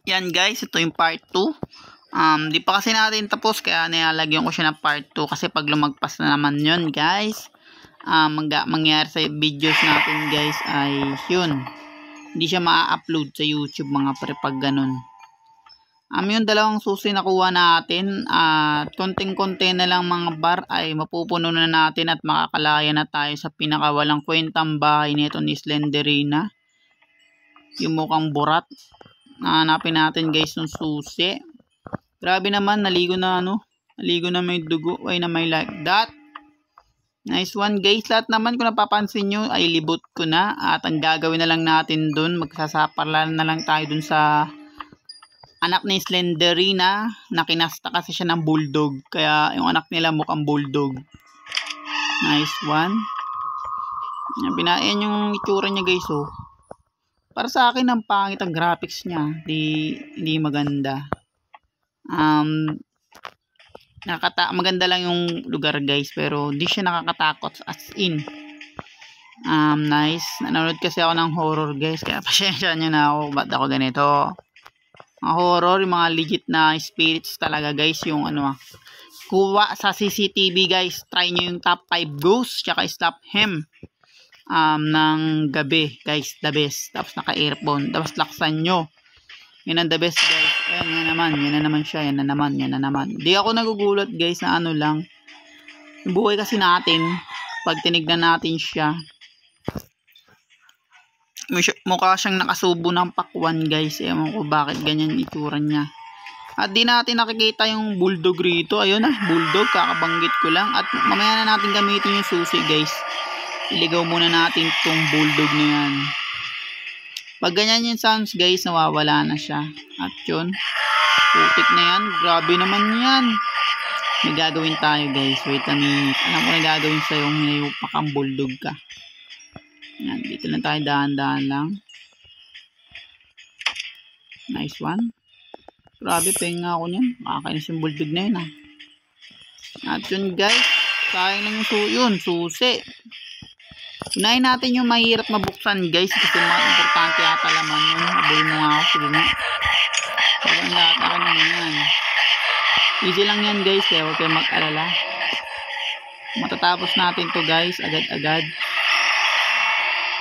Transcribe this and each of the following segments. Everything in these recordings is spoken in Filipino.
Yan guys, ito yung part 2. Di pa kasi natin tapos kaya nilalagyan ko siya ng part 2 kasi pag lumagpas na naman yun guys, mangyayari sa videos natin guys ay yun. Hindi siya ma-upload sa YouTube mga pre pag ganun. Yung dalawang susi na kuha natin at konting-konti na lang mga bar ay mapupuno na natin at makakalaya na tayo sa pinakawalang kwentang bahay nito ni Slenderina. Yung mukhang burat. Hanapin natin guys yung susi. Grabe naman, naligo na naligo na may dugo. Ay na may like that. Nice one guys. Lahat naman kung napapansin nyo ay libot ko na. At ang gagawin na lang natin dun, magsasaparlan na lang tayo dun sa anak ni Slenderina. Na kinasta kasi siya ng bulldog. Kaya yung anak nila mukhang bulldog. Nice one. Yan yung itsura niya guys oh. Para sa akin ang pangit ang graphics niya. Hindi maganda. Maganda lang yung lugar guys pero hindi siya nakakatakot as in. Nice. Nanonood kasi ako ng horror guys kaya pasensya nyo na ako ba't ako ganito. Mga horror, yung mga legit na spirits talaga guys, yung kuha sa CCTV guys. Try nyo yung top 5 ghosts tsaka stop him ng gabi guys, the best. Tapos naka earphone, tapos laksan nyo. Yan ang the best guys. Ayan, yan na naman siya. Yan na naman. Di ako nagugulat guys na lang. Yung buhay kasi natin, pag tinignan natin siya, mukha siyang nakasubo ng pakwan guys. Ewan ko bakit ganyan itsura niya. At di natin nakikita yung bulldog rito. Ayun bulldog, kakabanggit ko lang. At mamaya na natin gamitin yung susi guys. Iligaw muna natin itong bulldog na yan. Pag ganyan yung sounds guys, nawawala na siya. At yun, putik na yan. Grabe naman yan. May gagawin tayo guys. Wait a minute. Alam ko na gagawin sa'yo. Hinayupak ang bulldog ka. Yan, dito lang tayo dahan-dahan lang. Nice one. Grabe, pahinga ako niyan. Makakainis yung bulldog na yun At yun guys, sayang lang yung susi. Unahin natin yung mahirap mabuksan guys kasi mga importante yata laman yun. Abuhin mo nga ako. Sige nga. Parang lahat ako naman yan. Easy lang yan guys kaya huwag kayo mag-alala. Matatapos natin to guys agad-agad.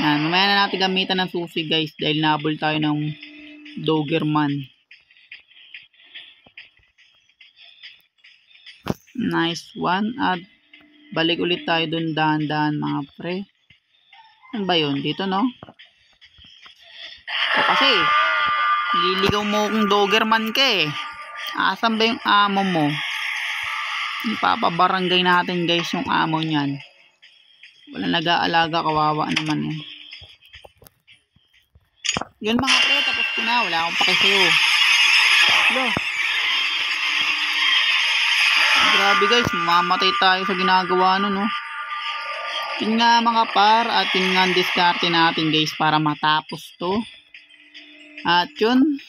Yan. Mamaya na natin gamitan ng susi guys dahil nabol tayo ng Doberman. Nice one. At balik ulit tayo dun dahan-dahan mga pre. Ano ba yun? Dito no? O kasi liligaw mo kung Doberman ka Asan ba yung amo mo? Ipapabarangay natin guys yung amo niyan. Wala nag-aalaga, kawawa naman Yun mga pre, tapos ko na. Wala akong pake sa'yo. Hello. Grabe guys, mamatay tayo sa ginagawa no. Yun nga mga par, at yun nga ang diskarte natin guys para matapos to. At yun,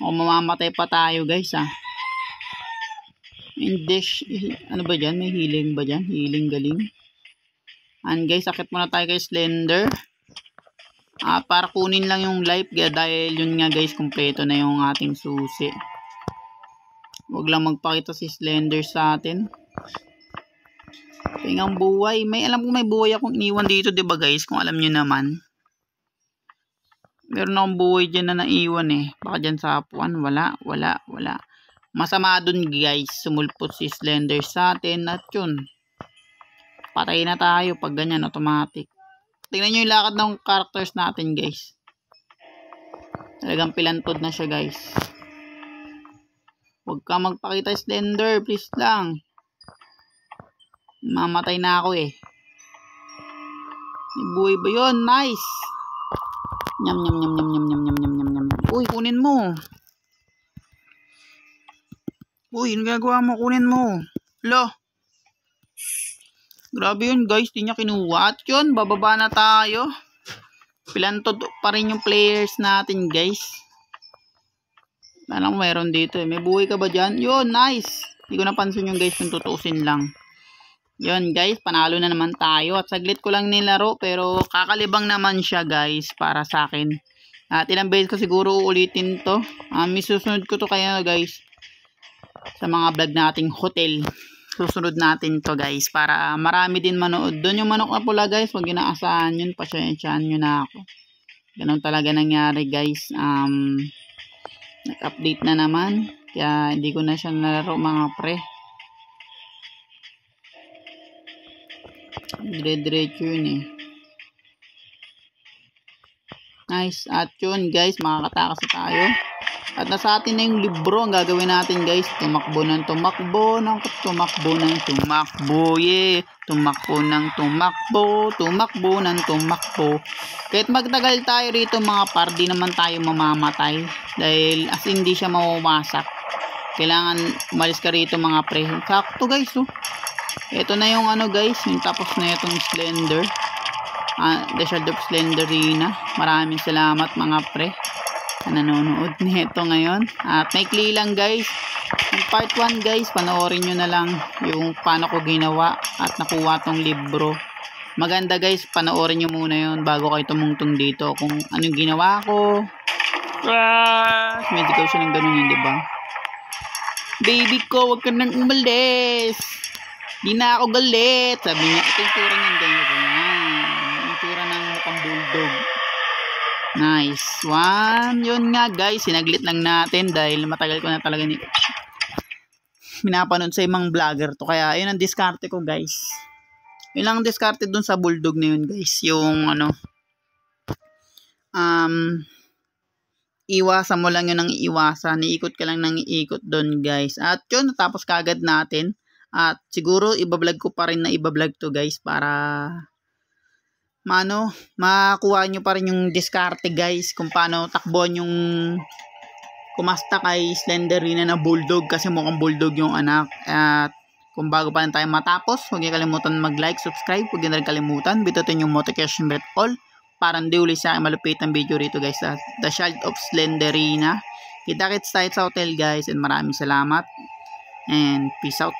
mamamatay pa tayo guys ano ba dyan? May healing ba dyan? Healing galing. And guys, akit muna tayo kay Slender. Para kunin lang yung life dahil yun nga guys, kumpleto na yung ating susi. Huwag lang magpakita si Slender sa atin. Tingang buhay. Alam ko may buhay akong iniwan dito, diba guys? Kung alam nyo naman. Meron akong buhay dyan na naiwan Baka dyan sa apuan. Wala. Masama dun guys. Sumulpot si Slender sa atin. At yun. Patay na tayo pag ganyan automatic. Tingnan nyo yung lakad ng characters natin guys. Talagang pilantod na siya guys. Huwag ka magpakita Slender. Please lang. Mamatay na ako May buhay ba yun? Nice. Nyam. Uy, kunin mo. Uy, ano gagawa mo? Kunin mo. Lo. Grabe yun guys. Di niya kinuha. At yun, bababa na tayo. Pilantod pa rin yung players natin guys. Alam mo, mayroon dito May buhay ka ba dyan? Yun, nice. Hindi ko napansin yung guys kung tutusin lang. Yun guys, panalo na naman tayo. At saglit ko lang nilaro pero kakalibang naman siya guys para sa akin. At ilang beses ko siguro uulitin to. May susunod ko to kaya guys. Sa mga vlog nating hotel. Susunod natin to guys. Para marami din manood. Doon yung manok na pula guys. Huwag ginaasahan yun. Pasyensyahan nyo na ako. Ganun talaga nangyari guys. Nag-update na naman. Kaya hindi ko na siya nalaro mga pre. Dire-diretso yun eh. Nice. At yun guys, makakatakas na tayo. At nasa atin na yung libro. Ang gagawin natin guys, tumakbo ng tumakbo, tumakbo ng tumakbo, yeah. Tumakbo ng tumakbo, tumakbo ng tumakbo. Kahit magtagal tayo rito mga par, di naman tayo mamamatay. Dahil as hindi siya mawawasak. Kailangan umalis ka rito mga pre. Sakto guys oh. Ito na yung ano guys, yung tapos na itong Slender. The Shard of Slenderina. Maraming salamat mga pre na nanonood nito ngayon. At maikli lang guys. Yung part 1 guys, panoorin nyo na lang yung paano ko ginawa at nakuha tong libro. Maganda guys, panoorin nyo muna yun bago kayo tumungtong dito kung anong ginawa ko. Medyo siya ng ganun yun, diba? Baby ko, wag ka nang umalis. Di na ako galit. Sabi niya, ito yung tura niyan ganyan. Yung tura ng mukhang bulldog. Nice one. Yun nga guys, sinaglit lang natin dahil matagal ko na talaga pinapanood sa ibang vlogger to. Kaya yun ang diskarte ko guys. Yun lang ang diskarte dun sa bulldog na yun guys. Yung ano, iwasan mo lang yun ng iwasan. Iikot ka lang ng iikot dun guys. At yun, natapos kagad natin. At siguro ibablog ko pa rin na ibablog to guys para makuha nyo pa rin yung diskarte guys kung paano takbuhan yung kumasta kay Slenderina na bulldog kasi mukhang bulldog yung anak. At kung bago pa rin tayo matapos, huwag nyo kalimutan mag-like, subscribe, huwag nyo rin kalimutan bitutin yung notification bell all para hindi uli sa malupit ang video rito guys. The Shard of Slenderina. Kita-kits tayo sa hotel guys and maraming salamat and peace out.